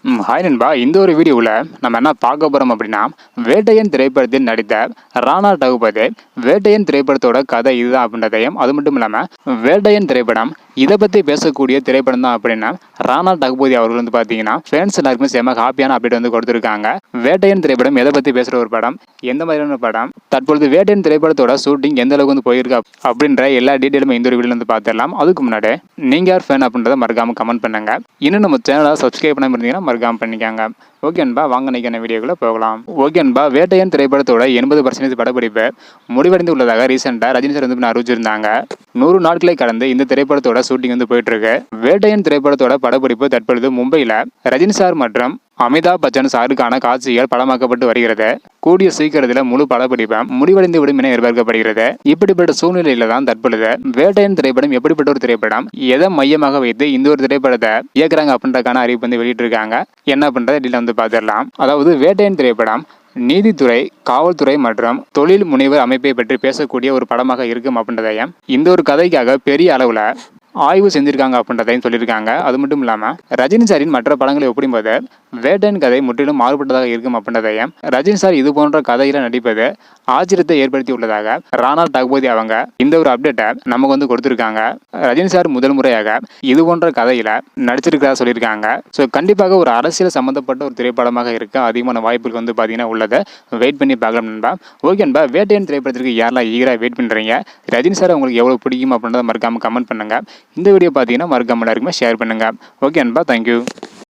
Hi நண்பா. இந்த ஒரு வீடியோவில் நம்ம என்ன பார்க்க போகிறோம் அப்படின்னா, வேட்டையன் திரைப்படத்தில் நடித்த ராணா டகுபதி வேட்டையன் திரைப்படத்தோட கதை இதுதான் அப்படின்றதையும், அது மட்டும் இல்லாமல் வேட்டையன் திரைப்படம் இதை பற்றி பேசக்கூடிய திரைப்படம் தான் அப்படின்னா ராணா டகுபதி அவர்கள் வந்து பார்த்தீங்கன்னா ஃபேன்ஸ் எல்லாருக்குமே செம ஹாப்பியான அப்டேட் வந்து கொடுத்துருக்காங்க. வேட்டையன் திரைப்படம் எதை பற்றி பேசுகிற ஒரு படம், எந்த மாதிரியான படம், தற்பொழுது வேட்டையன் திரைப்படத்தோட ஷூட்டிங் எந்த அளவுக்கு வந்து போயிருக்கு அப்படின்ற எல்லா டீட்டெயிலுமே இந்த ஒரு வீடியோ வந்து பார்த்துடலாம். அதுக்கு முன்னாடி நீங்கள் யார் ஃபேன் அப்படின்றத மறக்காமல் கமெண்ட் பண்ணுங்க. இன்னும் நம்ம சேனலை சப்ஸ்கிரைப் பண்ணாமல் இருந்தீங்கன்னா மறக்காமல் பண்ணிக்காங்க. ஓகே அன்பா, வாங்க நினைக்கிற வீடியோக்குள்ள போகலாம். ஓகே அன்பா, வேட்டையன் திரைப்படத்தோட 80% படப்பிடிப்பு முடிவடைந்து உள்ளதாக ரீசெண்டாக ரஜினி சார் வந்து அறிவிச்சிருந்தாங்க. 100 நாட்களை கடந்து இந்த திரைப்படத்தோட ஷூட்டிங் வந்து போயிட்டு இருக்கு. வேட்டையன் திரைப்படத்தோட படப்பிடிப்பு தற்பொழுது மும்பையில் ரஜினி சார் மற்றும் அமிதாப் பச்சன் சாருக்கான காட்சிகள் படமாக்கப்பட்டு வருகிறது. கூடிய சீக்கிரத்தில் முழு படப்பிடிப்பும் முடிவடைந்து விடும் என எதிர்பார்க்கப்படுகிறது. இப்படிப்பட்ட சூழ்நிலையில தான் தற்பொழுது வேட்டையன் திரைப்படம் எப்படிப்பட்ட ஒரு திரைப்படம், எதை மையமாக வைத்து இந்த ஒரு திரைப்படத்தை இயக்குறாங்க அப்படின்றக்கான அறிவிப்பு வந்து வெளியிட்டிருக்காங்க. என்ன பண்றதை டீல வந்து பார்த்துடலாம். அதாவது வேட்டையன் திரைப்படம் நீதித்துறை, காவல்துறை மற்றும் தொழில் முனைவர் அமைப்பை பற்றி பேசக்கூடிய ஒரு படமாக இருக்கும் அப்படின்றதையும், இந்த ஒரு கதைக்காக பெரிய அளவுல ஆய்வு செஞ்சிருக்காங்க அப்படின்றதையும் சொல்லியிருக்காங்க. அது மட்டும் இல்லாமல் ரஜினி சாரின் மற்ற படங்களை ஒப்பிடும்போது வேட்டையன் கதை முற்றிலும் மாறுபட்டதாக இருக்கும் அப்படின்றதையும், ரஜினி சார் இது போன்ற கதையில நடிப்பது ஆச்சரியத்தை ஏற்படுத்தி உள்ளதாக ராணா டகுபதி அவங்க இந்த ஒரு அப்டேட்டை நமக்கு வந்து கொடுத்துருக்காங்க. ரஜினி சார் முதல் முறையாக இது போன்ற கதையில நடிச்சிருக்கிறதா சொல்லியிருக்காங்க. ஸோ கண்டிப்பாக ஒரு அரசியல் சம்பந்தப்பட்ட ஒரு திரைப்படமாக இருக்க அதிகமான வாய்ப்புகள் வந்து பார்த்தீங்கன்னா உள்ளதை வெயிட் பண்ணி பார்க்கலாம் நண்பா. ஓகே நண்பா, வேட்டையன் திரைப்படத்திற்கு யாரெல்லாம் ஈகராக வெயிட் பண்ணுறீங்க, ரஜினி சார் உங்களுக்கு எவ்வளோ பிடிக்கும் அப்படின்றத மறக்காம கமெண்ட் பண்ணுங்க. இந்த வீடியோ பார்த்தீங்கன்னா மறக்காம எல்லாருக்குமே ஷேர் பண்ணுங்க. ஓகே நண்பா, தேங்க்யூ.